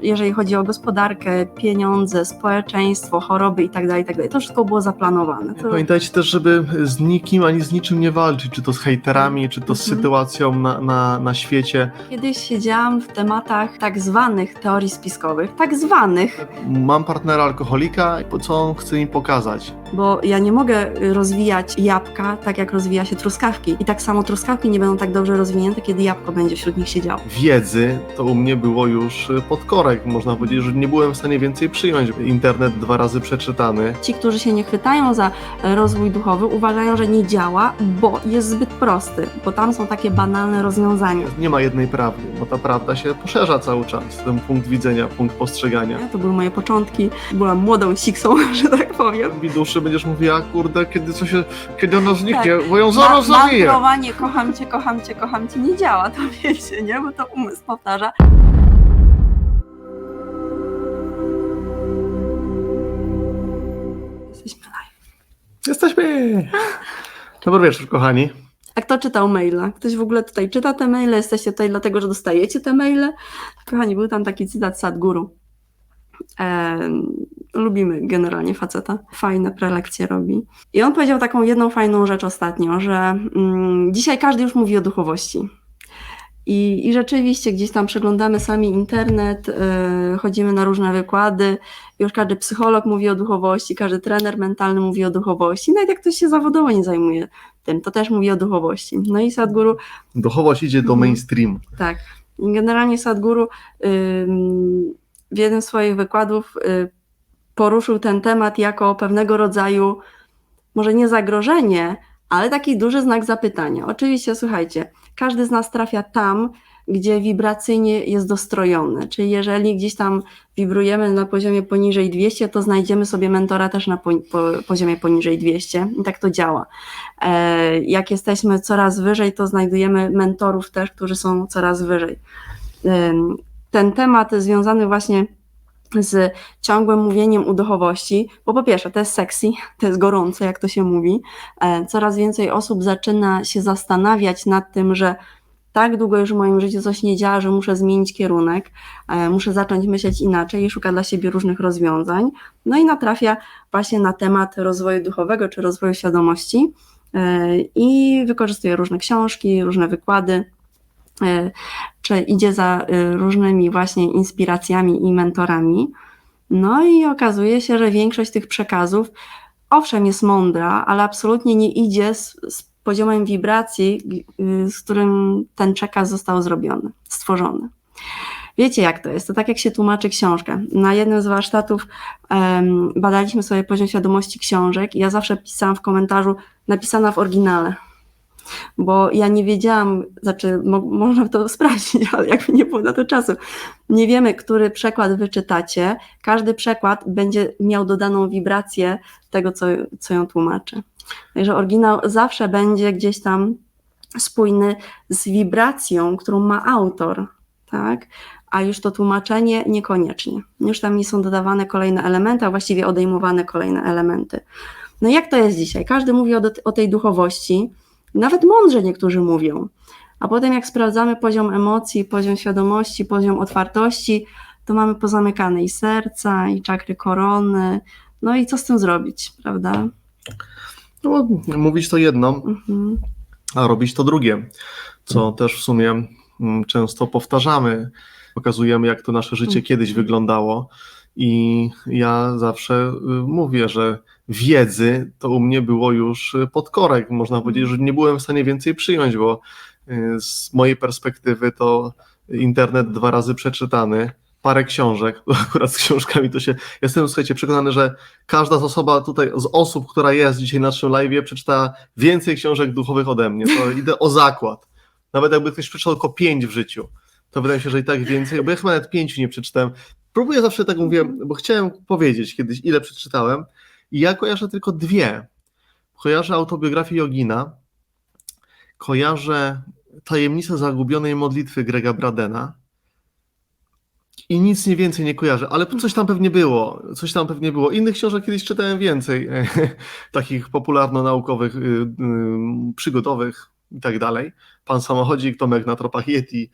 Jeżeli chodzi o gospodarkę, pieniądze, społeczeństwo, choroby itd., to wszystko było zaplanowane. Pamiętajcie też, żeby z nikim ani z niczym nie walczyć, czy to z hejterami, czy to z sytuacją na świecie. Kiedyś siedziałam w tematach tak zwanych teorii spiskowych, tak zwanych. Mam partnera alkoholika, co on chce mi pokazać? Bo ja nie mogę rozwijać jabłka tak, jak rozwija się truskawki. I tak samo truskawki nie będą tak dobrze rozwinięte, kiedy jabłko będzie wśród nich siedziało. Wiedzy to u mnie było już podkorek. Można powiedzieć, że nie byłem w stanie więcej przyjąć. Internet 2 razy przeczytany. Ci, którzy się nie chwytają za rozwój duchowy, uważają, że nie działa, bo jest zbyt prosty, bo tam są takie banalne rozwiązania. Nie ma jednej prawdy, bo ta prawda się poszerza cały czas. Ten punkt widzenia, punkt postrzegania. To były moje początki. Byłam młodą siksą, że tak powiem. W duszy będziesz mówiła, kurde, kiedy ona zniknie, bo ją zaraz zabiję. Mantrowanie, kocham cię, nie działa, to wiecie, nie? Bo to umysł powtarza. Jesteśmy live. Jesteśmy! Dobry wieczór, kochani. A kto czytał maila? Ktoś w ogóle tutaj czyta te maile? Jesteście tutaj dlatego, że dostajecie te maile? Kochani, był tam taki cytat Sadhguru. Lubimy generalnie faceta. Fajne prelekcje robi. I on powiedział taką jedną fajną rzecz ostatnio, że dzisiaj każdy już mówi o duchowości. I rzeczywiście gdzieś tam przeglądamy sami internet, chodzimy na różne wykłady, już każdy psycholog mówi o duchowości, każdy trener mentalny mówi o duchowości, nawet jak ktoś się zawodowo nie zajmuje tym, to też mówi o duchowości. No i Sadhguru... Duchowość idzie do mainstreamu. Tak. I generalnie Sadhguru w jednym z swoich wykładów poruszył ten temat jako pewnego rodzaju, może nie zagrożenie, ale taki duży znak zapytania. Oczywiście, słuchajcie, każdy z nas trafia tam, gdzie wibracyjnie jest dostrojony, czyli jeżeli gdzieś tam wibrujemy na poziomie poniżej 200, to znajdziemy sobie mentora też na poziomie poniżej 200 i tak to działa. Jak jesteśmy coraz wyżej, to znajdujemy mentorów też, którzy są coraz wyżej. Ten temat związany właśnie z ciągłym mówieniem o duchowości, bo po pierwsze to jest sexy, to jest gorące, jak to się mówi. Coraz więcej osób zaczyna się zastanawiać nad tym, że tak długo już w moim życiu coś nie działa, że muszę zmienić kierunek, muszę zacząć myśleć inaczej i szuka dla siebie różnych rozwiązań. No i natrafia właśnie na temat rozwoju duchowego czy rozwoju świadomości i wykorzystuje różne książki, różne wykłady, czy idzie za różnymi właśnie inspiracjami i mentorami. No i okazuje się, że większość tych przekazów owszem jest mądra, ale absolutnie nie idzie z poziomem wibracji, z którym ten przekaz został zrobiony, stworzony. Wiecie jak to jest? To tak jak się tłumaczy książkę. Na jednym z warsztatów badaliśmy sobie poziom świadomości książek i ja zawsze pisałam w komentarzu napisana w oryginale. Bo ja nie wiedziałam, można to sprawdzić, ale jakby nie było na to czasu. Nie wiemy, który przekład wyczytacie. Każdy przekład będzie miał dodaną wibrację tego, co ją tłumaczy. Także oryginał zawsze będzie gdzieś tam spójny z wibracją, którą ma autor, tak? A już to tłumaczenie niekoniecznie. Już tam nie są dodawane kolejne elementy, a właściwie odejmowane kolejne elementy. No jak to jest dzisiaj? Każdy mówi o tej duchowości, nawet mądrze niektórzy mówią, a potem jak sprawdzamy poziom emocji, poziom świadomości, poziom otwartości, to mamy pozamykane i serca, i czakry korony, no i co z tym zrobić, prawda? No, mówić to jedno, a robić to drugie, co też w sumie często powtarzamy, pokazujemy jak to nasze życie kiedyś wyglądało i ja zawsze mówię, że wiedzy to u mnie było już podkorek. Można powiedzieć, że nie byłem w stanie więcej przyjąć, bo z mojej perspektywy to internet 2 razy przeczytany, parę książek, akurat z książkami to się... Jestem, słuchajcie, przekonany, że każda osoba tutaj, z osób, która jest dzisiaj na naszym live'ie, przeczyta więcej książek duchowych ode mnie. To idę o zakład. Nawet jakby ktoś przeczytał tylko 5 w życiu, to wydaje mi się, że i tak więcej, bo ja chyba nawet 5 nie przeczytałem. Próbuję zawsze tak mówię, bo chciałem powiedzieć kiedyś, ile przeczytałem, i ja kojarzę tylko 2. Kojarzę autobiografię Jogina, kojarzę Tajemnicę zagubionej modlitwy Grega Bradena i nic nie więcej nie kojarzę, ale coś tam pewnie było. Innych książek kiedyś czytałem więcej, takich popularno-naukowych, przygodowych, i tak dalej. Pan Samochodzik, Tomek na tropach Yeti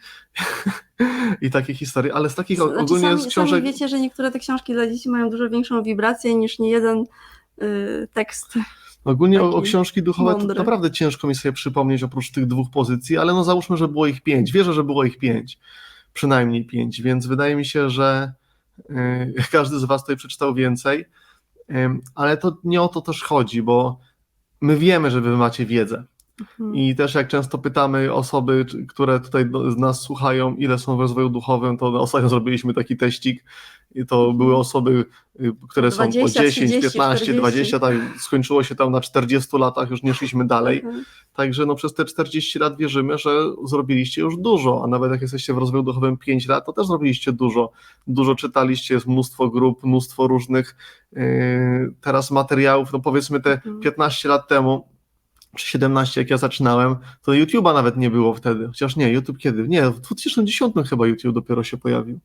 i takie historie, ale z takich ogólnie z książek... Sami wiecie, że niektóre te książki dla dzieci mają dużo większą wibrację niż niejeden tekst. Ogólnie o książki duchowe to mądry. naprawdę ciężko mi sobie przypomnieć oprócz tych 2 pozycji, ale no załóżmy, że było ich 5. Wierzę, że było ich 5. Przynajmniej 5, więc wydaje mi się, że każdy z was tutaj przeczytał więcej, ale to nie o to też chodzi, bo my wiemy, że wy macie wiedzę. I też jak często pytamy osoby, które tutaj z nas słuchają, ile są w rozwoju duchowym, to ostatnio zrobiliśmy taki teścik i to były osoby, które 20, są po 10, 30, 15, 40. 20, tak, skończyło się tam na 40 latach, już nie szliśmy dalej. Także no przez te 40 lat wierzymy, że zrobiliście już dużo, a nawet jak jesteście w rozwoju duchowym 5 lat, to też zrobiliście dużo. Dużo czytaliście, jest mnóstwo grup, mnóstwo różnych teraz materiałów, no powiedzmy te 15 lat temu, czy 17, jak ja zaczynałem, to YouTube'a nawet nie było wtedy. Chociaż nie, YouTube kiedy? Nie, w 2010 chyba YouTube dopiero się pojawił.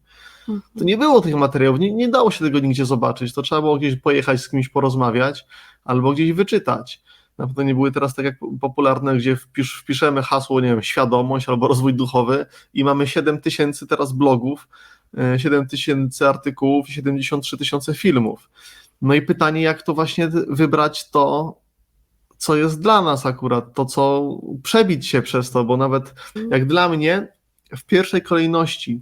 To nie było tych materiałów, nie dało się tego nigdzie zobaczyć. To trzeba było gdzieś pojechać z kimś porozmawiać albo gdzieś wyczytać. Na pewno nie były teraz tak jak popularne, gdzie wpiszemy hasło, nie wiem, świadomość albo rozwój duchowy i mamy 7000 teraz blogów, 7000 artykułów i 73 000 filmów. No i pytanie, jak to właśnie wybrać to, co jest dla nas akurat, to co przebić się przez to, bo nawet jak dla mnie w pierwszej kolejności,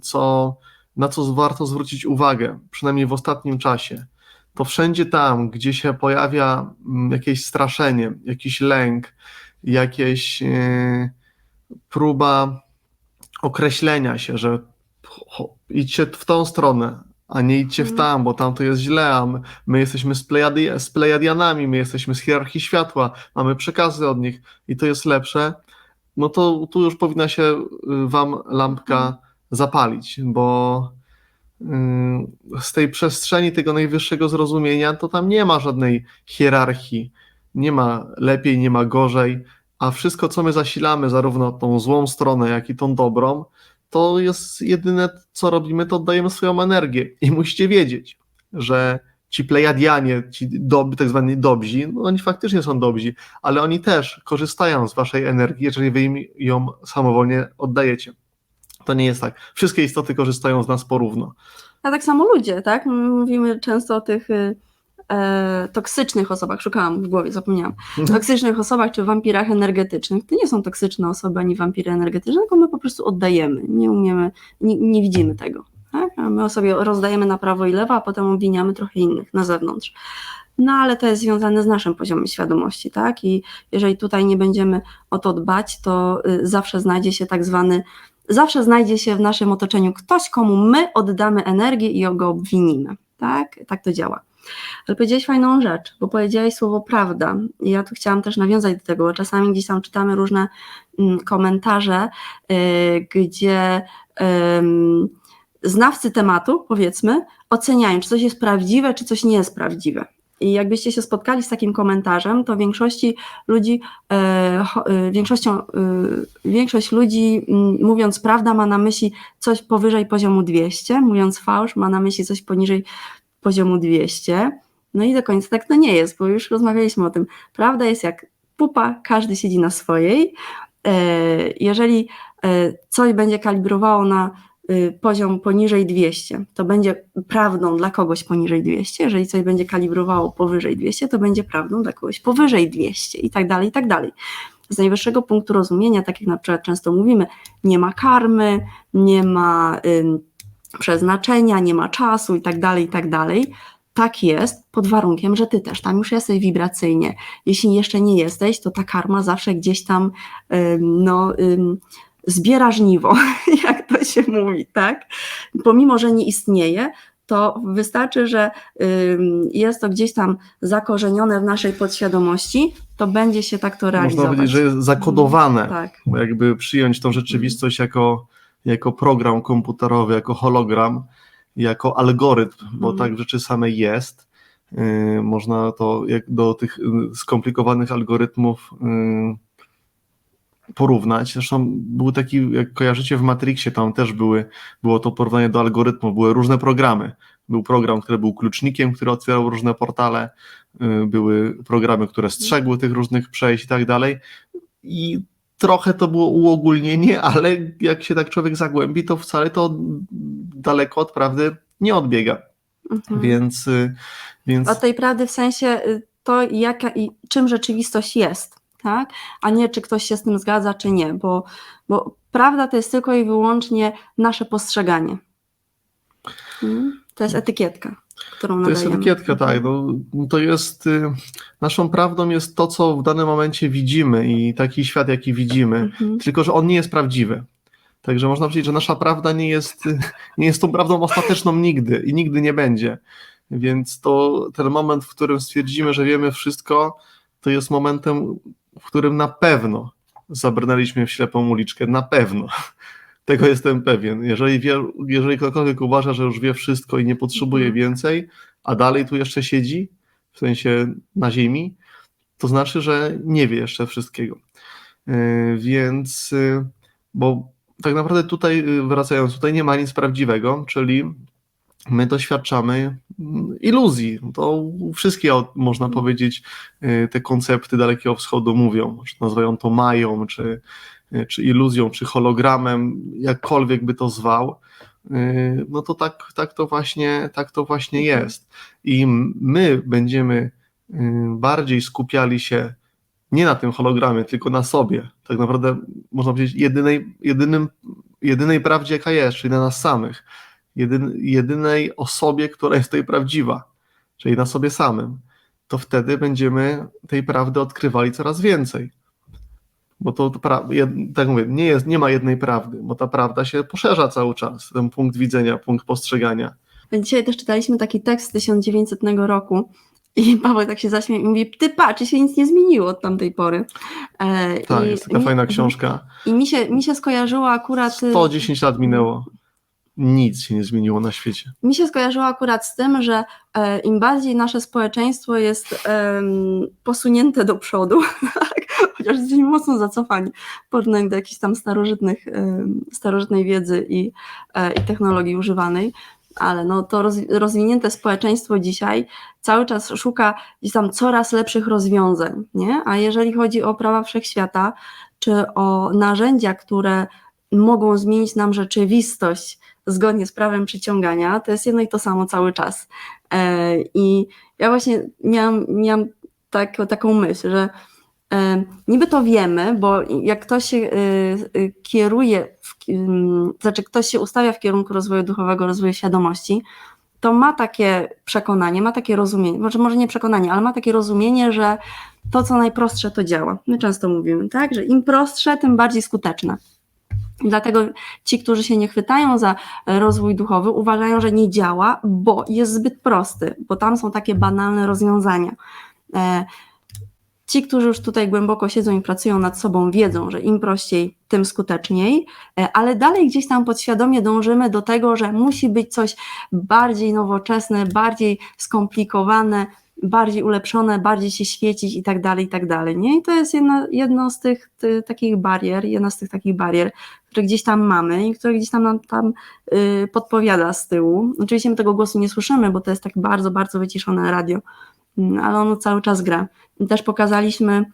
na co warto zwrócić uwagę, przynajmniej w ostatnim czasie, to wszędzie tam, gdzie się pojawia jakieś straszenie, jakiś lęk, jakieś próba określenia się, że idźcie w tą stronę, a nie idźcie w tam, bo tam to jest źle, a my jesteśmy z Plejadianami, my jesteśmy z hierarchii światła, mamy przekazy od nich i to jest lepsze, no to tu już powinna się wam lampka zapalić, bo z tej przestrzeni tego najwyższego zrozumienia to tam nie ma żadnej hierarchii, nie ma lepiej, nie ma gorzej, a wszystko, co my zasilamy, zarówno tą złą stronę, jak i tą dobrą, to jest jedyne, co robimy, to oddajemy swoją energię. I musicie wiedzieć, że ci Plejadianie, ci tak zwani dobrzy, no oni faktycznie są dobrzy, ale oni też korzystają z waszej energii, jeżeli wy im ją samowolnie oddajecie. To nie jest tak. Wszystkie istoty korzystają z nas porówno. A tak samo ludzie, tak? My mówimy często o tych toksycznych osobach, szukałam w głowie, zapomniałam, toksycznych osobach czy wampirach energetycznych. To nie są toksyczne osoby ani wampiry energetyczne, tylko my po prostu oddajemy, nie umiemy, nie widzimy tego. Tak? A my sobie rozdajemy na prawo i lewo, a potem obwiniamy trochę innych na zewnątrz. No ale to jest związane z naszym poziomem świadomości, tak? I jeżeli tutaj nie będziemy o to dbać, to zawsze znajdzie się w naszym otoczeniu ktoś, komu my oddamy energię i go obwinimy. Tak to działa. Ale powiedziałeś fajną rzecz, bo powiedziałeś słowo prawda. I ja tu chciałam też nawiązać do tego, bo czasami gdzieś tam czytamy różne komentarze, gdzie znawcy tematu, powiedzmy, oceniają, czy coś jest prawdziwe, czy coś nie jest prawdziwe. I jakbyście się spotkali z takim komentarzem, to większość ludzi mówiąc prawda ma na myśli coś powyżej poziomu 200, mówiąc fałsz ma na myśli coś poniżej poziomu 200. No i do końca tak to nie jest, bo już rozmawialiśmy o tym. Prawda jest jak pupa, każdy siedzi na swojej. Jeżeli coś będzie kalibrowało na poziom poniżej 200, to będzie prawdą dla kogoś poniżej 200, jeżeli coś będzie kalibrowało powyżej 200, to będzie prawdą dla kogoś powyżej 200 i tak dalej, i tak dalej. Z najwyższego punktu rozumienia, tak jak na przykład często mówimy, nie ma karmy, nie ma przeznaczenia, nie ma czasu i tak dalej, i tak dalej. Tak jest, pod warunkiem, że ty też tam już jesteś wibracyjnie. Jeśli jeszcze nie jesteś, to ta karma zawsze gdzieś tam zbiera żniwo, jak to się mówi, tak? Pomimo, że nie istnieje, to wystarczy, że jest to gdzieś tam zakorzenione w naszej podświadomości, to będzie się tak to realizować. Można powiedzieć, że jest zakodowane. Tak. Jakby przyjąć tą rzeczywistość jako program komputerowy, jako hologram, jako algorytm, bo tak w rzeczy samej jest. Można to do tych skomplikowanych algorytmów porównać. Zresztą był taki, jak kojarzycie w Matrixie, tam też było to porównanie do algorytmu, były różne programy. Był program, który był klucznikiem, który otwierał różne portale, były programy, które strzegły tych różnych przejść i tak dalej. I trochę to było uogólnienie, ale jak się tak człowiek zagłębi, to wcale to daleko od prawdy nie odbiega. Więc Od tej prawdy w sensie to, jaka i czym rzeczywistość jest, tak? A nie czy ktoś się z tym zgadza, czy nie, bo prawda to jest tylko i wyłącznie nasze postrzeganie. To jest etykietka, którą nadajemy. To jest etykietka, tak. To jest, naszą prawdą jest to, co w danym momencie widzimy i taki świat, jaki widzimy, tylko że on nie jest prawdziwy. Także można powiedzieć, że nasza prawda nie jest tą prawdą ostateczną nigdy i nigdy nie będzie. Więc to ten moment, w którym stwierdzimy, że wiemy wszystko, to jest momentem, w którym na pewno zabrnęliśmy w ślepą uliczkę. Na pewno. Tego jestem pewien. Jeżeli ktokolwiek uważa, że już wie wszystko i nie potrzebuje więcej, a dalej tu jeszcze siedzi, w sensie na ziemi, to znaczy, że nie wie jeszcze wszystkiego. Więc, bo tak naprawdę tutaj, wracając, tutaj nie ma nic prawdziwego, czyli my doświadczamy iluzji. To wszystkie, można powiedzieć, te koncepty Dalekiego Wschodu mówią, czy nazywają to mają, czy iluzją, czy hologramem, jakkolwiek by to zwał, no to tak to właśnie jest. I my będziemy bardziej skupiali się nie na tym hologramie, tylko na sobie. Tak naprawdę można powiedzieć jedynej prawdzie, jaka jest, czyli na nas samych. Jedynej osobie, która jest tutaj prawdziwa, czyli na sobie samym. To wtedy będziemy tej prawdy odkrywali coraz więcej. Bo tak mówię, nie ma jednej prawdy, bo ta prawda się poszerza cały czas, ten punkt widzenia, punkt postrzegania. Dzisiaj też czytaliśmy taki tekst z 1900 roku i Paweł tak się zaśmiał i mówi, ty patrz, się nic nie zmieniło od tamtej pory. Tak, jest taka fajna książka. I mi się skojarzyło akurat... 110 lat minęło. Nic się nie zmieniło na świecie. Mi się skojarzyło akurat z tym, że im bardziej nasze społeczeństwo jest posunięte do przodu, chociaż jesteśmy mocno zacofani w porównaniu do jakiejś tam starożytnej wiedzy i technologii używanej, ale no to rozwinięte społeczeństwo dzisiaj cały czas szuka gdzieś tam coraz lepszych rozwiązań, nie? A jeżeli chodzi o prawa wszechświata, czy o narzędzia, które mogą zmienić nam rzeczywistość zgodnie z prawem przyciągania, to jest jedno i to samo cały czas. I ja właśnie miałam taką myśl, że niby to wiemy, bo jak ktoś się kieruje, ktoś się ustawia w kierunku rozwoju duchowego, rozwoju świadomości, to ma takie przekonanie, ma takie rozumienie, może nie przekonanie, ale ma takie rozumienie, że to, co najprostsze, to działa. My często mówimy, tak, że im prostsze, tym bardziej skuteczne. Dlatego ci, którzy się nie chwytają za rozwój duchowy, uważają, że nie działa, bo jest zbyt prosty, bo tam są takie banalne rozwiązania. Ci, którzy już tutaj głęboko siedzą i pracują nad sobą, wiedzą, że im prościej, tym skuteczniej, ale dalej gdzieś tam podświadomie dążymy do tego, że musi być coś bardziej nowoczesne, bardziej skomplikowane, bardziej ulepszone, bardziej się świecić i tak dalej, nie? I to jest jedna z tych takich barier, które gdzieś tam mamy i które gdzieś tam nam podpowiada z tyłu. Oczywiście my tego głosu nie słyszymy, bo to jest tak bardzo, bardzo wyciszone radio, ale ono cały czas gra. I też pokazaliśmy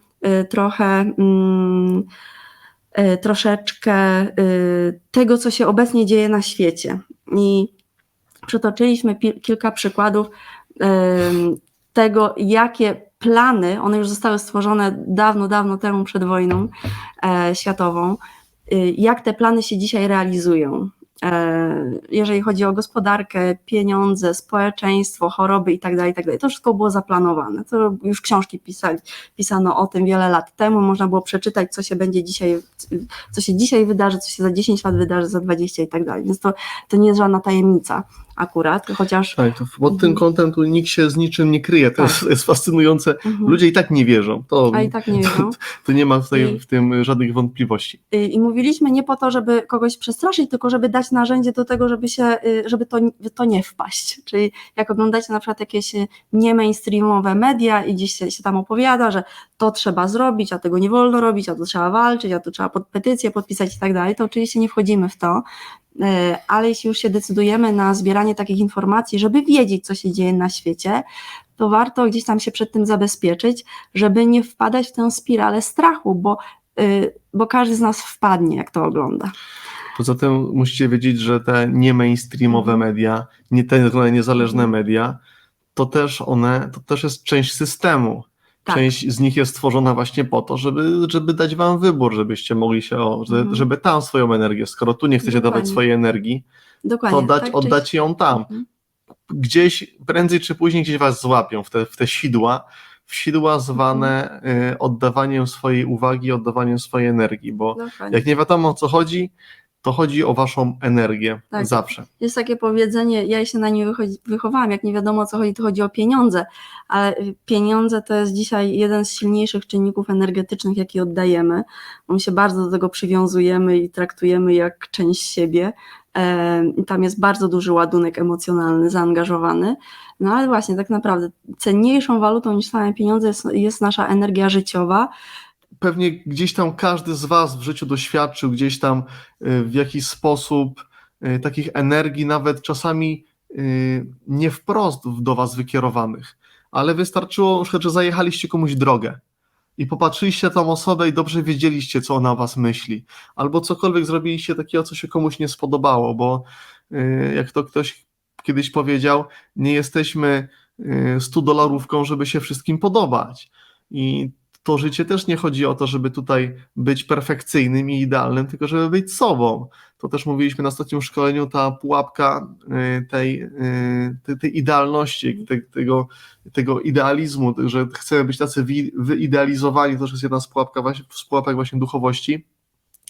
troszeczkę tego, co się obecnie dzieje na świecie. I przytoczyliśmy kilka przykładów tego, jakie plany, one już zostały stworzone dawno, dawno temu przed wojną światową, jak te plany się dzisiaj realizują. Jeżeli chodzi o gospodarkę, pieniądze, społeczeństwo, choroby i tak dalej, to wszystko było zaplanowane. To już książki pisano o tym wiele lat temu, można było przeczytać, co się dzisiaj wydarzy, co się za 10 lat wydarzy, za 20 i tak dalej. Więc to nie jest żadna tajemnica akurat, chociaż... Tak, pod tym kątem tu nikt się z niczym nie kryje, to jest fascynujące. Ludzie i tak nie wierzą. I tak nie wierzą. To nie ma w tym żadnych wątpliwości. I mówiliśmy nie po to, żeby kogoś przestraszyć, tylko żeby dać narzędzie do tego, żeby to nie wpaść. Czyli jak oglądacie na przykład jakieś nie mainstreamowe media i gdzieś się tam opowiada, że to trzeba zrobić, a tego nie wolno robić, a to trzeba walczyć, a to trzeba petycję podpisać i tak dalej, to oczywiście nie wchodzimy w to, ale jeśli już się decydujemy na zbieranie takich informacji, żeby wiedzieć, co się dzieje na świecie, to warto gdzieś tam się przed tym zabezpieczyć, żeby nie wpadać w tę spiralę strachu, bo bo każdy z nas wpadnie, jak to ogląda. Poza tym musicie wiedzieć, że te nie mainstreamowe media, nie te niezależne media, to też jest część systemu. Tak. Część z nich jest stworzona właśnie po to, żeby dać wam wybór, żebyście mogli żeby tam swoją energię, skoro tu nie chcecie dawać swojej energii, Dokładnie. to oddać ją tam. Gdzieś, prędzej czy później gdzieś was złapią w te sidła zwane oddawaniem swojej uwagi, oddawaniem swojej energii, bo jak nie wiadomo o co chodzi, to chodzi o waszą energię zawsze. Jest takie powiedzenie, ja się na nie wychowałam, jak nie wiadomo o co chodzi, to chodzi o pieniądze, ale pieniądze to jest dzisiaj jeden z silniejszych czynników energetycznych, jaki oddajemy. My się bardzo do tego przywiązujemy i traktujemy jak część siebie. Tam jest bardzo duży ładunek emocjonalny zaangażowany, no ale właśnie tak naprawdę cenniejszą walutą niż same pieniądze jest nasza energia życiowa. Pewnie gdzieś tam każdy z was w życiu doświadczył gdzieś tam w jakiś sposób takich energii, nawet czasami nie wprost do was wykierowanych, ale wystarczyło na przykład, że zajechaliście komuś drogę i popatrzyliście na tą osobę i dobrze wiedzieliście, co ona o was myśli, albo cokolwiek zrobiliście takiego, co się komuś nie spodobało, bo jak to ktoś kiedyś powiedział, nie jesteśmy $100, żeby się wszystkim podobać. I to życie też nie chodzi o to, żeby tutaj być perfekcyjnym i idealnym, tylko żeby być sobą. To też mówiliśmy na ostatnim szkoleniu, ta pułapka tej idealności, tego idealizmu, że chcemy być tacy wyidealizowani, to też jest jedna z pułapek właśnie duchowości,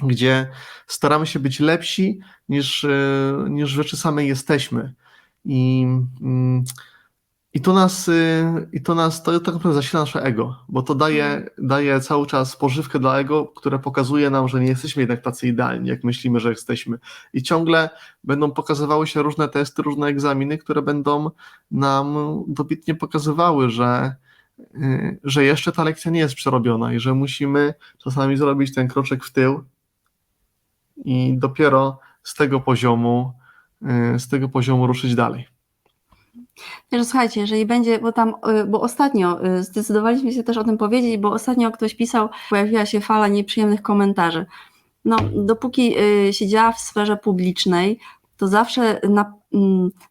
gdzie staramy się być lepsi niż w rzeczy samej jesteśmy. I to tak naprawdę zasila nasze ego, bo to daje cały czas pożywkę dla ego, które pokazuje nam, że nie jesteśmy jednak tacy idealni, jak myślimy, że jesteśmy. I ciągle będą pokazywały się różne testy, różne egzaminy, które będą nam dobitnie pokazywały, że jeszcze ta lekcja nie jest przerobiona i że musimy czasami zrobić ten kroczek w tył i dopiero z tego poziomu ruszyć dalej. Że słuchajcie, jeżeli będzie, bo ostatnio zdecydowaliśmy się też o tym powiedzieć, bo ostatnio ktoś pisał, pojawiła się fala nieprzyjemnych komentarzy. No, dopóki siedziała w sferze publicznej, to zawsze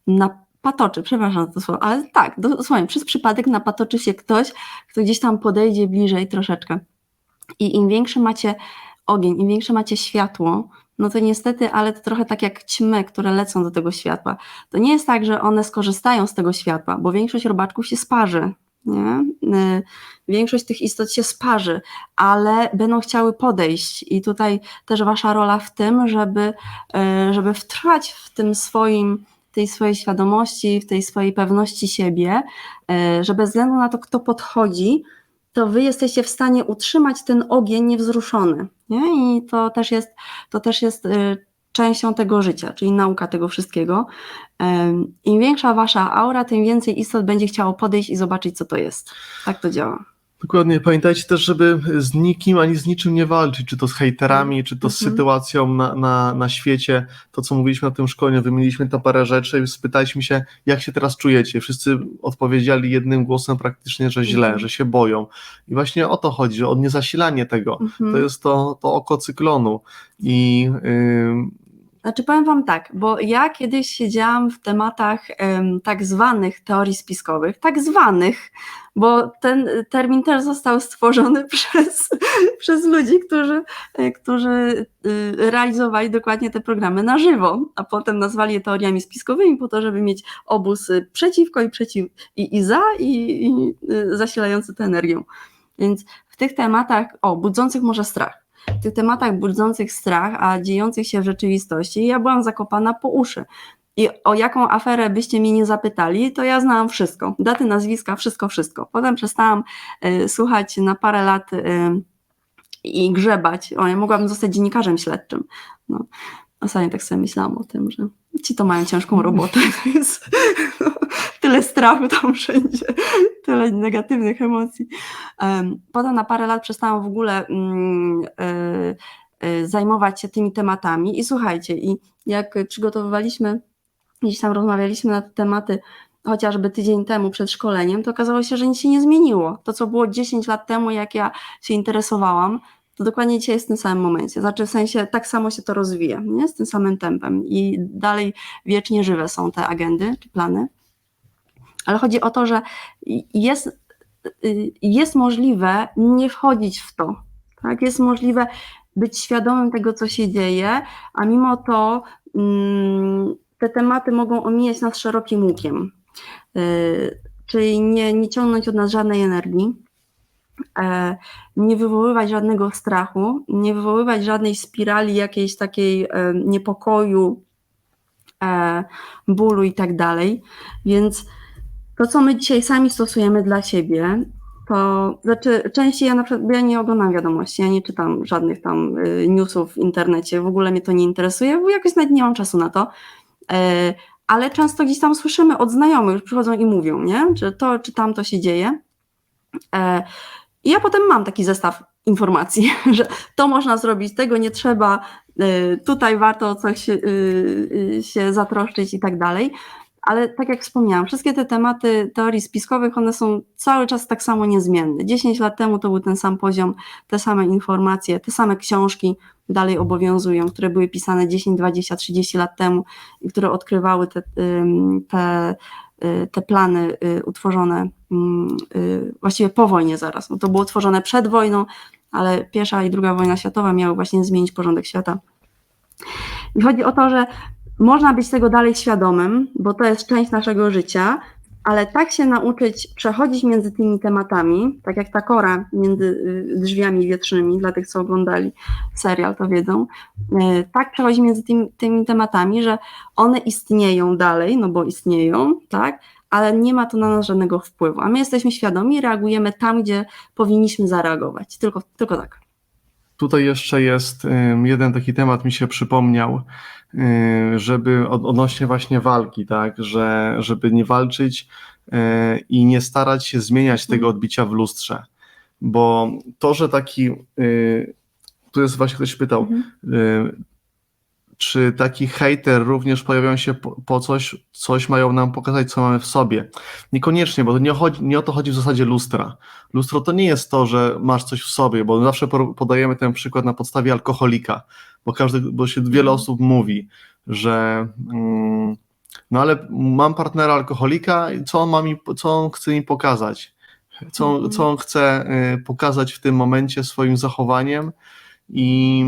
napatoczy, przepraszam za to słowo, ale tak, dosłownie, przez przypadek napatoczy się ktoś, kto gdzieś tam podejdzie bliżej troszeczkę. I im większy macie ogień, im większe macie światło, no to niestety, ale to trochę tak jak ćmy, które lecą do tego światła. To nie jest tak, że one skorzystają z tego światła, bo większość robaczków się sparzy, nie? Większość tych istot się sparzy, ale będą chciały podejść i tutaj też wasza rola w tym, żeby wtrwać w tym tej swojej świadomości, w tej swojej pewności siebie, że bez względu na to, kto podchodzi, to wy jesteście w stanie utrzymać ten ogień niewzruszony. Nie? I to też jest częścią tego życia, czyli nauka tego wszystkiego. Im większa wasza aura, tym więcej istot będzie chciało podejść i zobaczyć, co to jest. Tak to działa. Dokładnie. Pamiętajcie też, żeby z nikim ani z niczym nie walczyć, czy to z hejterami, czy to z sytuacją na świecie. To, co mówiliśmy na tym szkoleniu, wymieniliśmy tam parę rzeczy i spytaliśmy się, jak się teraz czujecie. Wszyscy odpowiedzieli jednym głosem praktycznie, że źle, że się boją. I właśnie o to chodzi, o niezasilanie tego. To jest to oko cyklonu. Znaczy powiem wam tak, bo ja kiedyś siedziałam w tematach tak zwanych teorii spiskowych, tak zwanych, bo ten termin też został stworzony przez ludzi, którzy realizowali dokładnie te programy na żywo, a potem nazwali je teoriami spiskowymi po to, żeby mieć obóz przeciwko i za i zasilający tę energią. Więc w tych tematach, budzących może strach, w tych tematach budzących strach, a dziejących się w rzeczywistości, ja byłam zakopana po uszy. I o jaką aferę byście mnie nie zapytali, to ja znałam wszystko. Daty, nazwiska, wszystko. Potem przestałam słuchać na parę lat i grzebać. Ja mogłabym zostać dziennikarzem śledczym. No. Ostatnio tak sobie myślałam o tym, że ci to mają ciężką robotę. To jest tyle strachu tam wszędzie, tyle negatywnych emocji. Potem na parę lat przestałam w ogóle zajmować się tymi tematami i słuchajcie, i jak przygotowywaliśmy, gdzieś tam rozmawialiśmy na te tematy chociażby tydzień temu przed szkoleniem, to okazało się, że nic się nie zmieniło. To, co było 10 lat temu, jak ja się interesowałam, to dokładnie dzisiaj jest w tym samym momencie. Znaczy w sensie tak samo się to rozwija, nie? Z tym samym tempem i dalej wiecznie żywe są te agendy czy plany. Ale chodzi o to, że jest możliwe nie wchodzić w to. Tak? Jest możliwe być świadomym tego, co się dzieje, a mimo to te tematy mogą omijać nas szerokim łukiem. Czyli nie ciągnąć od nas żadnej energii, nie wywoływać żadnego strachu, nie wywoływać żadnej spirali jakiejś takiej niepokoju, bólu i tak dalej. Więc to, co my dzisiaj sami stosujemy dla siebie, to znaczy częściej ja na przykład, bo ja nie oglądam wiadomości, ja nie czytam żadnych tam newsów w internecie, w ogóle mnie to nie interesuje, bo jakoś nawet nie mam czasu na to, ale często gdzieś tam słyszymy od znajomych, już przychodzą i mówią, nie? Że to czy tamto się dzieje. I ja potem mam taki zestaw informacji, że to można zrobić, tego nie trzeba, tutaj warto coś się zatroszczyć i tak dalej. Ale tak jak wspomniałam, wszystkie te tematy teorii spiskowych, one są cały czas tak samo niezmienne. 10 lat temu to był ten sam poziom, te same informacje, te same książki dalej obowiązują, które były pisane 10, 20, 30 lat temu i które odkrywały te plany utworzone właściwie po wojnie zaraz. No to było tworzone przed wojną, ale pierwsza i druga wojna światowa miały właśnie zmienić porządek świata. I chodzi o to, że można być tego dalej świadomym, bo to jest część naszego życia, ale tak się nauczyć przechodzić między tymi tematami, tak jak ta kora między drzwiami wietrznymi, dla tych, co oglądali serial, to wiedzą, tak przechodzić między tymi tematami, że one istnieją dalej, no bo istnieją, tak, ale nie ma to na nas żadnego wpływu, a my jesteśmy świadomi i reagujemy tam, gdzie powinniśmy zareagować, tylko tak. Tutaj jeszcze jest jeden taki temat, mi się przypomniał, żeby odnośnie właśnie walki, tak, że żeby nie walczyć i nie starać się zmieniać tego odbicia w lustrze, bo to, że taki, tu jest właśnie ktoś pytał, czy taki hejter również pojawiają się po coś mają nam pokazać, co mamy w sobie. Niekoniecznie, bo to nie o to chodzi w zasadzie lustra. Lustro to nie jest to, że masz coś w sobie, bo zawsze podajemy ten przykład na podstawie alkoholika, bo się wiele osób mówi, że no ale mam partnera alkoholika i co on chce mi pokazać? Co on chce pokazać w tym momencie swoim zachowaniem i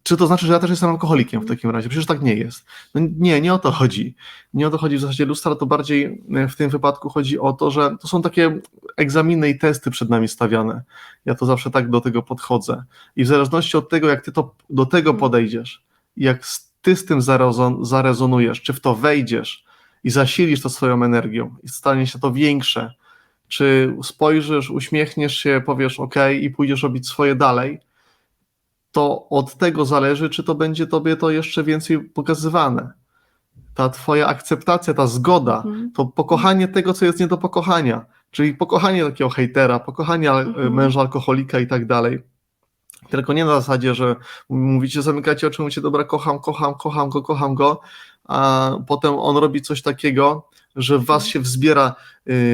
czy to znaczy, że ja też jestem alkoholikiem w takim razie? Przecież tak nie jest. No nie o to chodzi. Nie o to chodzi w zasadzie lustra, to bardziej w tym wypadku chodzi o to, że to są takie egzaminy i testy przed nami stawiane. Ja to zawsze tak do tego podchodzę. I w zależności od tego, jak ty do tego podejdziesz, jak ty z tym zarezonujesz, czy w to wejdziesz i zasilisz to swoją energią i stanie się to większe, czy spojrzysz, uśmiechniesz się, powiesz OK i pójdziesz robić swoje dalej, to od tego zależy, czy to będzie tobie to jeszcze więcej pokazywane. Ta twoja akceptacja, ta zgoda, to pokochanie tego, co jest nie do pokochania, czyli pokochanie takiego hejtera, pokochanie męża alkoholika i tak dalej. Tylko nie na zasadzie, że mówicie, zamykacie oczy, mówicie, dobra, kocham go, a potem on robi coś takiego, że w was się wzbiera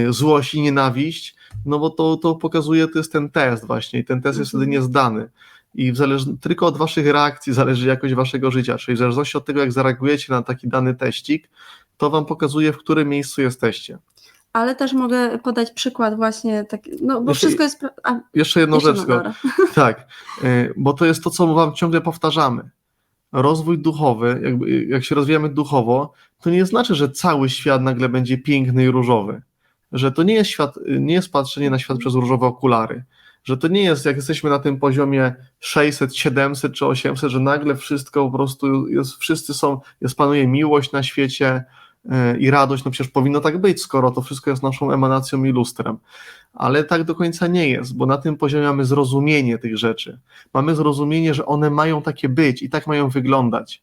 złość i nienawiść, no bo to pokazuje, to jest ten test właśnie i ten test jest wtedy niezdany. I tylko od waszych reakcji zależy jakość waszego życia, czyli w zależności od tego, jak zareagujecie na taki dany teścik, to wam pokazuje, w którym miejscu jesteście. Ale też mogę podać przykład właśnie, no bo wszystko jest... Jeszcze jedną rzecz. Tak, bo to jest to, co wam ciągle powtarzamy. Rozwój duchowy, jak się rozwijamy duchowo, to nie znaczy, że cały świat nagle będzie piękny i różowy. Że to nie jest patrzenie na świat przez różowe okulary. Że to nie jest, jak jesteśmy na tym poziomie 600, 700 czy 800, że nagle wszystko po prostu panuje miłość na świecie i radość, no przecież powinno tak być, skoro to wszystko jest naszą emanacją i lustrem. Ale tak do końca nie jest, bo na tym poziomie mamy zrozumienie tych rzeczy. Mamy zrozumienie, że one mają takie być i tak mają wyglądać.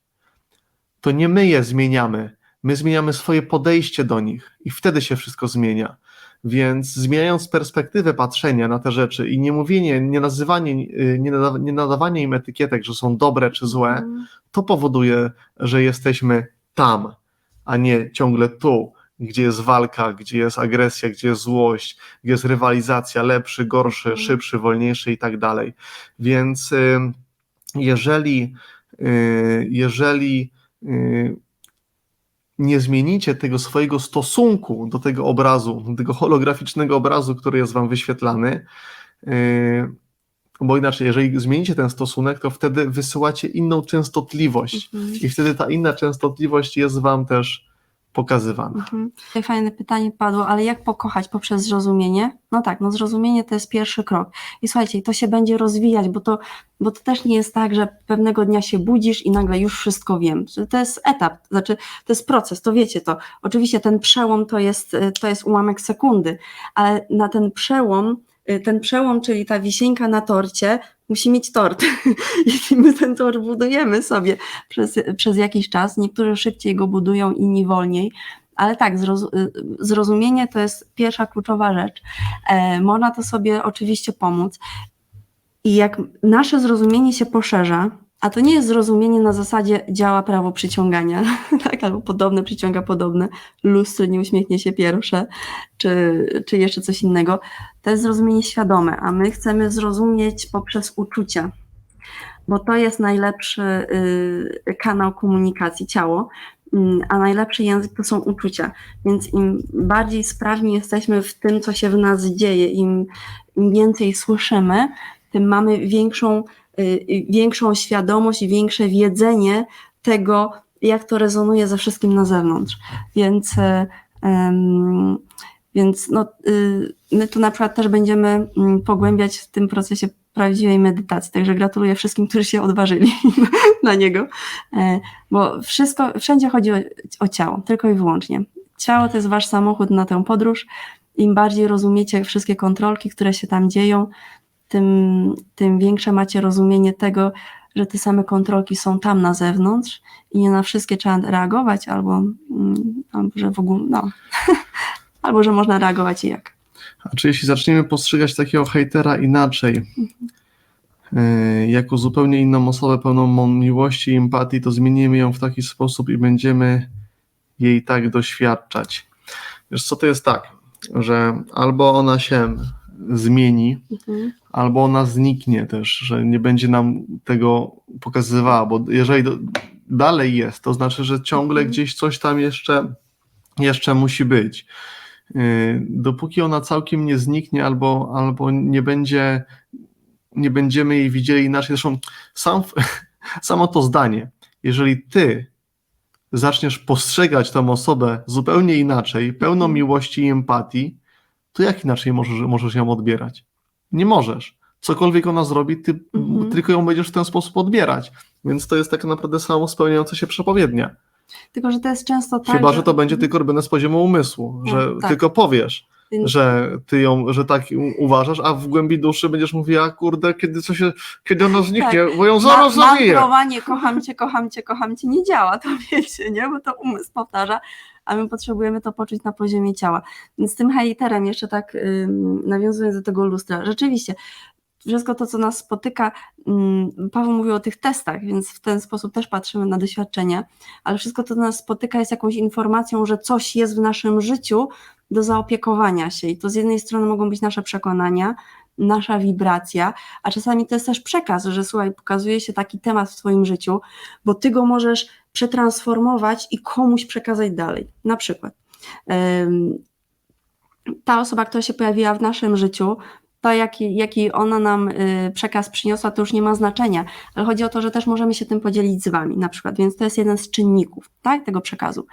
To nie my je zmieniamy, my zmieniamy swoje podejście do nich i wtedy się wszystko zmienia. Więc zmieniając perspektywę patrzenia na te rzeczy i nie mówienie, nie nadawanie im etykietek, że są dobre czy złe, to powoduje, że jesteśmy tam, a nie ciągle tu gdzie jest walka, gdzie jest agresja, gdzie jest złość, gdzie jest rywalizacja, lepszy, gorszy, szybszy, wolniejszy i tak dalej. Więc jeżeli nie zmienicie tego swojego stosunku do tego obrazu, do tego holograficznego obrazu, który jest wam wyświetlany, bo inaczej, jeżeli zmienicie ten stosunek, to wtedy wysyłacie inną częstotliwość i wtedy ta inna częstotliwość jest wam też pokazywana. Tutaj fajne pytanie padło, ale jak pokochać poprzez zrozumienie? No tak, no zrozumienie to jest pierwszy krok. I słuchajcie, to się będzie rozwijać, bo to też nie jest tak, że pewnego dnia się budzisz i nagle już wszystko wiem. To jest etap, znaczy to jest proces, to wiecie to. Oczywiście ten przełom to jest ułamek sekundy, ale na ten przełom, czyli ta wisienka na torcie, musi mieć tort. I my ten tort budujemy sobie przez jakiś czas. Niektórzy szybciej go budują, inni wolniej. Ale tak, zrozumienie to jest pierwsza kluczowa rzecz. Można to sobie oczywiście pomóc. I jak nasze zrozumienie się poszerza, a to nie jest zrozumienie na zasadzie działa prawo przyciągania, tak, albo podobne przyciąga podobne, lustro nie uśmiechnie się pierwsze, czy jeszcze coś innego. To jest zrozumienie świadome, a my chcemy zrozumieć poprzez uczucia, bo to jest najlepszy kanał komunikacji, ciało, a najlepszy język to są uczucia, więc im bardziej sprawni jesteśmy w tym, co się w nas dzieje, im więcej słyszymy, tym mamy większą świadomość i większe wiedzenie tego, jak to rezonuje ze wszystkim na zewnątrz. Więc my tu na przykład też będziemy pogłębiać w tym procesie prawdziwej medytacji, także gratuluję wszystkim, którzy się odważyli na niego, bo wszędzie chodzi o ciało, tylko i wyłącznie. Ciało to jest wasz samochód na tę podróż. Im bardziej rozumiecie wszystkie kontrolki, które się tam dzieją, tym większe macie rozumienie tego, że te same kontrolki są tam na zewnątrz i nie na wszystkie trzeba reagować, albo że w ogóle, albo że można reagować i jak. A czy jeśli zaczniemy postrzegać takiego hejtera inaczej, jako zupełnie inną osobę pełną miłości i empatii, to zmienimy ją w taki sposób i będziemy jej tak doświadczać. Wiesz co, to jest tak, że albo ona się zmieni, albo ona zniknie też, że nie będzie nam tego pokazywała, bo jeżeli dalej jest, to znaczy, że ciągle gdzieś coś tam jeszcze musi być. Dopóki ona całkiem nie zniknie, albo nie będziemy jej widzieli inaczej. Zresztą samo to zdanie, jeżeli ty zaczniesz postrzegać tę osobę zupełnie inaczej, pełną miłości i empatii, to jak inaczej możesz ją odbierać? Nie możesz. Cokolwiek ona zrobi, ty tylko ją będziesz w ten sposób odbierać. Więc to jest tak naprawdę samo spełniająca się przepowiednia. Tylko że to jest często tak, chyba że to będzie tylko robione z poziomu umysłu, że tak. Tylko powiesz, że ty ją, że tak uważasz, a w głębi duszy będziesz mówiła, kurde, kiedy ona zniknie, bo ją zaraz zabiję. Mantrowanie, kocham cię nie działa, to wiecie, nie? Bo to umysł powtarza, a my potrzebujemy to poczuć na poziomie ciała. Więc z tym hejterem jeszcze tak nawiązując do tego lustra, rzeczywiście wszystko to, co nas spotyka, Paweł mówił o tych testach, więc w ten sposób też patrzymy na doświadczenia, ale wszystko to, co nas spotyka, jest jakąś informacją, że coś jest w naszym życiu do zaopiekowania się i to z jednej strony mogą być nasze przekonania, nasza wibracja, a czasami to jest też przekaz, że słuchaj, pokazuje się taki temat w twoim życiu, bo ty go możesz przetransformować i komuś przekazać dalej. Na przykład ta osoba, która się pojawiła w naszym życiu, to jaki ona nam przekaz przyniosła, to już nie ma znaczenia, ale chodzi o to, że też możemy się tym podzielić z wami na przykład, więc to jest jeden z czynników, tak, tego przekazu.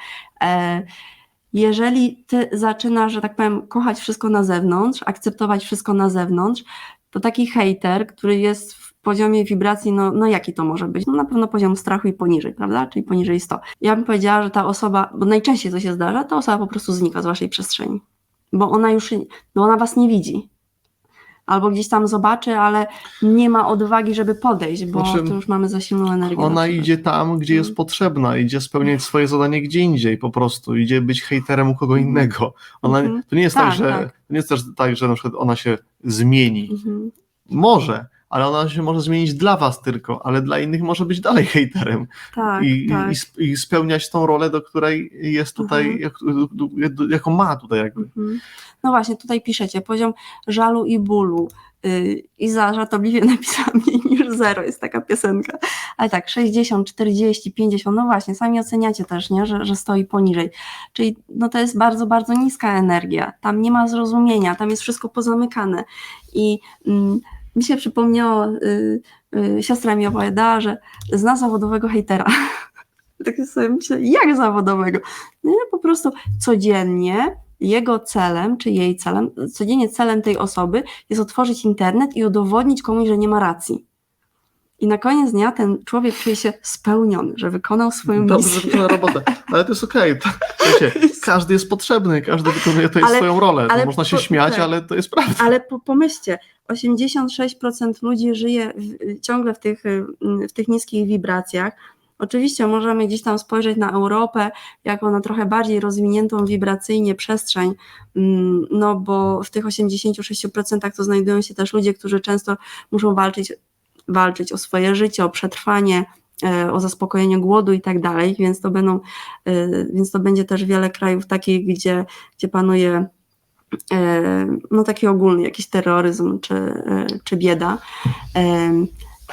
Jeżeli ty zaczynasz, że tak powiem, kochać wszystko na zewnątrz, akceptować wszystko na zewnątrz, to taki hejter, który jest w poziomie wibracji, no jaki to może być? No na pewno poziom strachu i poniżej, prawda? Czyli poniżej 100. Ja bym powiedziała, że ta osoba, bo najczęściej co się zdarza, ta osoba po prostu znika z waszej przestrzeni, bo ona was nie widzi. Albo gdzieś tam zobaczy, ale nie ma odwagi, żeby podejść, bo tu już mamy za silną energię. Ona idzie tam, gdzie jest potrzebna, idzie spełniać swoje zadanie gdzie indziej po prostu, idzie być hejterem u kogo innego. To nie jest tak, że to nie jest też tak, że na przykład ona się zmieni. Może, ale ona się może zmienić dla was tylko, ale dla innych może być dalej hejterem Tak, tak. i spełniać tą rolę, do której jest tutaj, jaką ma tutaj jakby. No właśnie, tutaj piszecie, poziom żalu i bólu. Iza żartobliwie napisała mniej niż 0, jest taka piosenka. Ale tak, 60, 40, 50, no właśnie, sami oceniacie też, nie? Że stoi poniżej. Czyli no to jest bardzo, bardzo niska energia. Tam nie ma zrozumienia, tam jest wszystko pozamykane. I mi się przypomniało, siostra mi opowiadała, że zna zawodowego hejtera. Tak sobie myślę, jak zawodowego? No nie, po prostu codziennie jego celem, czy jej celem, codziennie celem tej osoby jest otworzyć internet i udowodnić komuś, że nie ma racji. I na koniec dnia ten człowiek czuje się spełniony, że wykonał swoją misję. Dobrze wykonał robotę, ale to jest okej. Wiecie, każdy jest potrzebny, każdy wykonuje tutaj swoją rolę. Można się śmiać, tak, ale to jest prawda. Ale pomyślcie, 86% ludzi żyje ciągle w tych niskich wibracjach. Oczywiście możemy gdzieś tam spojrzeć na Europę jako na trochę bardziej rozwiniętą wibracyjnie przestrzeń, no bo w tych 86% to znajdują się też ludzie, którzy często muszą walczyć o swoje życie, o przetrwanie, o zaspokojenie głodu i tak dalej, więc to będzie też wiele krajów takich, gdzie panuje no taki ogólny jakiś terroryzm czy bieda.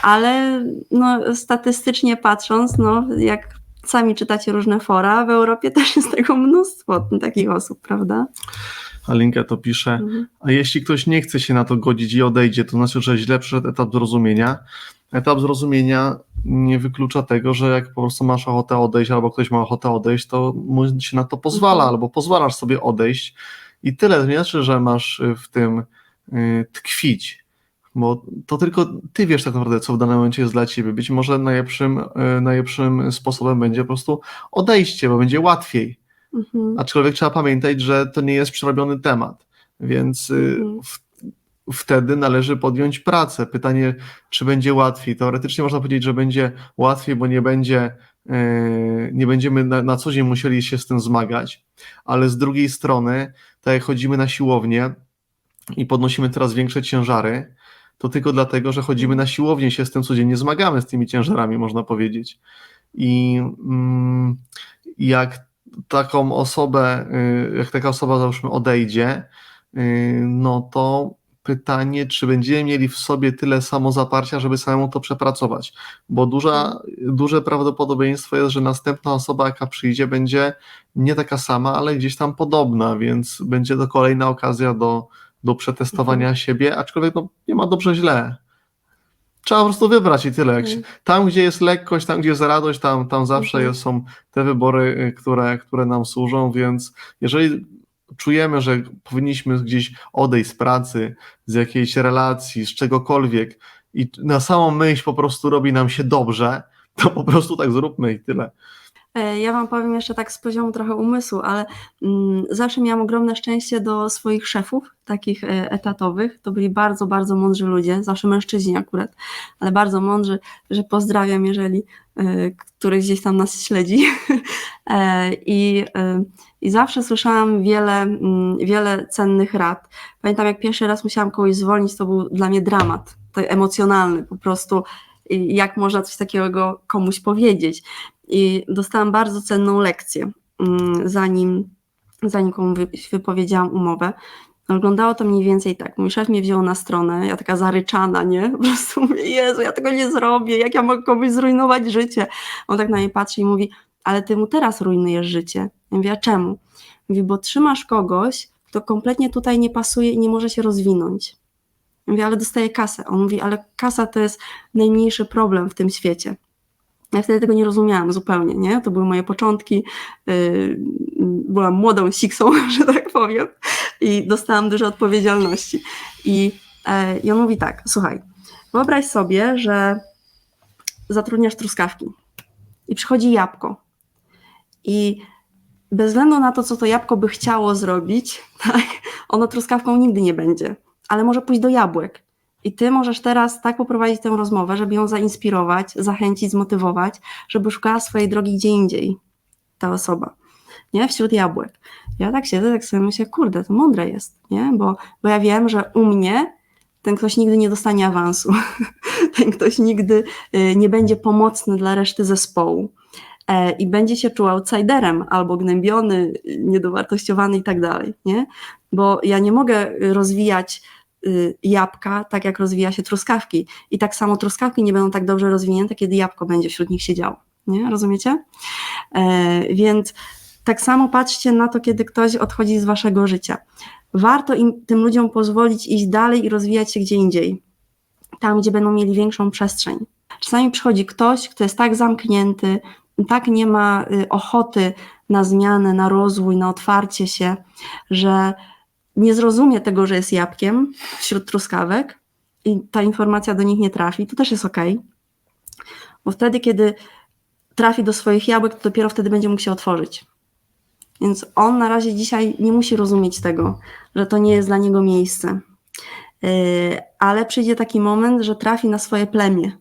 Ale no, statystycznie patrząc, no, jak sami czytacie różne fora, w Europie też jest tego mnóstwo takich osób, prawda? Alinka to pisze, a jeśli ktoś nie chce się na to godzić i odejdzie, to znaczy, że źle przeszedł etap zrozumienia. Etap zrozumienia nie wyklucza tego, że jak po prostu masz ochotę odejść, albo ktoś ma ochotę odejść, to mu się na to pozwala, albo pozwalasz sobie odejść i tyle. To nie znaczy, że masz w tym tkwić. Bo to tylko ty wiesz tak naprawdę, co w danym momencie jest dla ciebie. Być może najlepszym sposobem będzie po prostu odejście, bo będzie łatwiej. Aczkolwiek trzeba pamiętać, że to nie jest przerobiony temat, więc wtedy należy podjąć pracę. Pytanie, czy będzie łatwiej. Teoretycznie można powiedzieć, że będzie łatwiej, bo nie będziemy na co dzień musieli się z tym zmagać, ale z drugiej strony, tak jak chodzimy na siłownię i podnosimy coraz większe ciężary, to tylko dlatego, że chodzimy na siłownię, się z tym codziennie zmagamy, z tymi ciężarami, można powiedzieć. I jak taka osoba załóżmy odejdzie, no to pytanie, czy będziemy mieli w sobie tyle samozaparcia, żeby samemu to przepracować, bo duże prawdopodobieństwo jest, że następna osoba, jaka przyjdzie, będzie nie taka sama, ale gdzieś tam podobna, więc będzie to kolejna okazja do przetestowania siebie, aczkolwiek no, nie ma dobrze, źle. Trzeba po prostu wybrać i tyle. Tam, gdzie jest lekkość, tam, gdzie jest radość, tam zawsze są te wybory, które nam służą, więc jeżeli czujemy, że powinniśmy gdzieś odejść z pracy, z jakiejś relacji, z czegokolwiek i na samą myśl po prostu robi nam się dobrze, to po prostu tak zróbmy i tyle. Ja wam powiem jeszcze tak z poziomu trochę umysłu, ale zawsze miałam ogromne szczęście do swoich szefów, takich etatowych. To byli bardzo, bardzo mądrzy ludzie, zawsze mężczyźni akurat, ale bardzo mądrzy, że pozdrawiam, jeżeli któryś gdzieś tam nas śledzi. I zawsze słyszałam wiele cennych rad. Pamiętam, jak pierwszy raz musiałam kogoś zwolnić, to był dla mnie dramat, emocjonalny po prostu, jak można coś takiego komuś powiedzieć. I dostałam bardzo cenną lekcję, zanim komuś wypowiedziałam umowę. Wyglądało to mniej więcej tak. Mój szef mnie wziął na stronę, ja taka zaryczana, nie? Po prostu mówię, Jezu, ja tego nie zrobię, jak ja mogę komuś zrujnować życie? On tak na mnie patrzy i mówi, ale ty mu teraz rujnujesz życie. Ja mówię, a czemu? Mówi, bo trzymasz kogoś, kto kompletnie tutaj nie pasuje i nie może się rozwinąć. Ja mówię, ale dostaje kasę. On mówi, ale kasa to jest najmniejszy problem w tym świecie. Ja wtedy tego nie rozumiałam zupełnie, nie? To były moje początki, byłam młodą siksą, że tak powiem, i dostałam dużo odpowiedzialności. I on mówi tak, słuchaj, wyobraź sobie, że zatrudniasz truskawki i przychodzi jabłko i bez względu na to, co to jabłko by chciało zrobić, tak, ono truskawką nigdy nie będzie, ale może pójść do jabłek. I ty możesz teraz tak poprowadzić tę rozmowę, żeby ją zainspirować, zachęcić, zmotywować, żeby szukała swojej drogi gdzie indziej, ta osoba, nie? Wśród jabłek. Ja tak siedzę, tak sobie myślę, kurde, to mądre jest, nie? Bo ja wiem, że u mnie ten ktoś nigdy nie dostanie awansu. ten ktoś nigdy nie będzie pomocny dla reszty zespołu i będzie się czuł outsiderem albo gnębiony, niedowartościowany i tak dalej, nie? Bo ja nie mogę rozwijać jabłka tak, jak rozwija się truskawki i tak samo truskawki nie będą tak dobrze rozwinięte, kiedy jabłko będzie wśród nich siedziało, nie? Rozumiecie? Więc tak samo patrzcie na to, kiedy ktoś odchodzi z waszego życia. Warto tym ludziom pozwolić iść dalej i rozwijać się gdzie indziej, tam, gdzie będą mieli większą przestrzeń. Czasami przychodzi ktoś, kto jest tak zamknięty, tak nie ma ochoty na zmianę, na rozwój, na otwarcie się, że nie zrozumie tego, że jest jabłkiem wśród truskawek i ta informacja do nich nie trafi. To też jest okej, bo wtedy, kiedy trafi do swoich jabłek, to dopiero wtedy będzie mógł się otworzyć. Więc on na razie dzisiaj nie musi rozumieć tego, że to nie jest dla niego miejsce. Ale przyjdzie taki moment, że trafi na swoje plemię.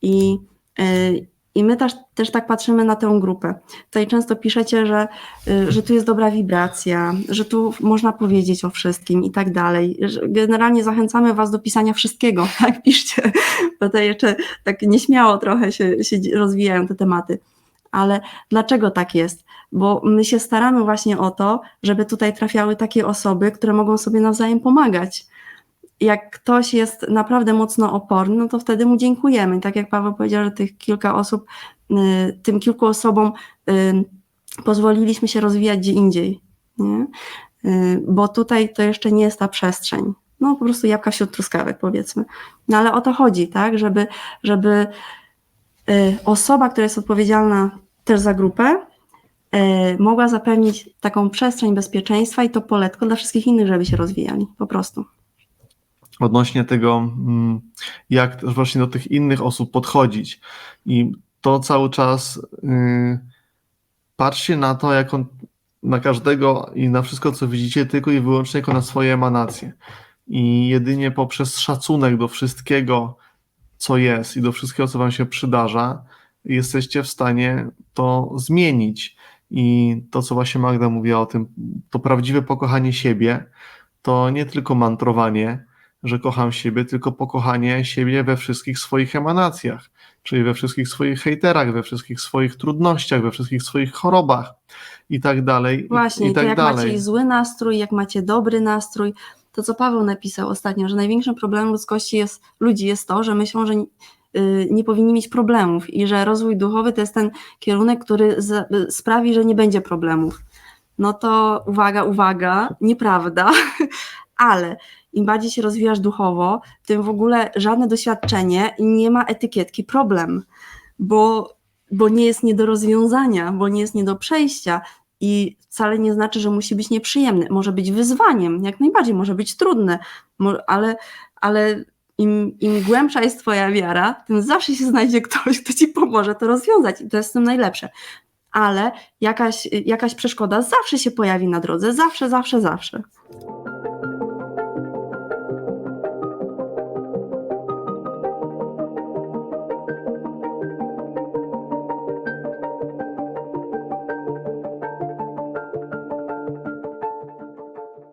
I my też tak patrzymy na tę grupę. Tutaj często piszecie, że tu jest dobra wibracja, że tu można powiedzieć o wszystkim i tak dalej. Generalnie zachęcamy was do pisania wszystkiego, tak? Piszcie, bo tutaj jeszcze tak nieśmiało trochę się rozwijają te tematy. Ale dlaczego tak jest? Bo my się staramy właśnie o to, żeby tutaj trafiały takie osoby, które mogą sobie nawzajem pomagać. Jak ktoś jest naprawdę mocno oporny, no to wtedy mu dziękujemy. Tak jak Paweł powiedział, że tym kilku osobom pozwoliliśmy się rozwijać gdzie indziej, nie? Bo tutaj to jeszcze nie jest ta przestrzeń. No po prostu jabłka wśród truskawek, powiedzmy. No ale o to chodzi, tak? Żeby osoba, która jest odpowiedzialna też za grupę, mogła zapewnić taką przestrzeń bezpieczeństwa i to poletko dla wszystkich innych, żeby się rozwijali, po prostu. Odnośnie tego, jak też właśnie do tych innych osób podchodzić. I to cały czas patrzcie na to, jak na każdego i na wszystko, co widzicie, tylko i wyłącznie jako na swoje emanacje. I jedynie poprzez szacunek do wszystkiego, co jest i do wszystkiego, co wam się przydarza, jesteście w stanie to zmienić. I to, co właśnie Magda mówiła o tym, to prawdziwe pokochanie siebie, to nie tylko mantrowanie, że kocham siebie, tylko pokochanie siebie we wszystkich swoich emanacjach, czyli we wszystkich swoich hejterach, we wszystkich swoich trudnościach, we wszystkich swoich chorobach i tak dalej. Właśnie, i tak to jak dalej. macie zły nastrój, jak macie dobry nastrój, to co Paweł napisał ostatnio, że największym problemem ludzi jest to, że myślą, że nie powinni mieć problemów i że rozwój duchowy to jest ten kierunek, który sprawi, że nie będzie problemów. No to uwaga, nieprawda, ale im bardziej się rozwijasz duchowo, tym w ogóle żadne doświadczenie nie ma etykietki problem, bo nie jest nie do rozwiązania, bo nie jest nie do przejścia i wcale nie znaczy, że musi być nieprzyjemny. Może być wyzwaniem, jak najbardziej, może być trudne, ale im głębsza jest twoja wiara, tym zawsze się znajdzie ktoś, kto ci pomoże to rozwiązać i to jest w tym najlepsze. Ale jakaś przeszkoda zawsze się pojawi na drodze, zawsze.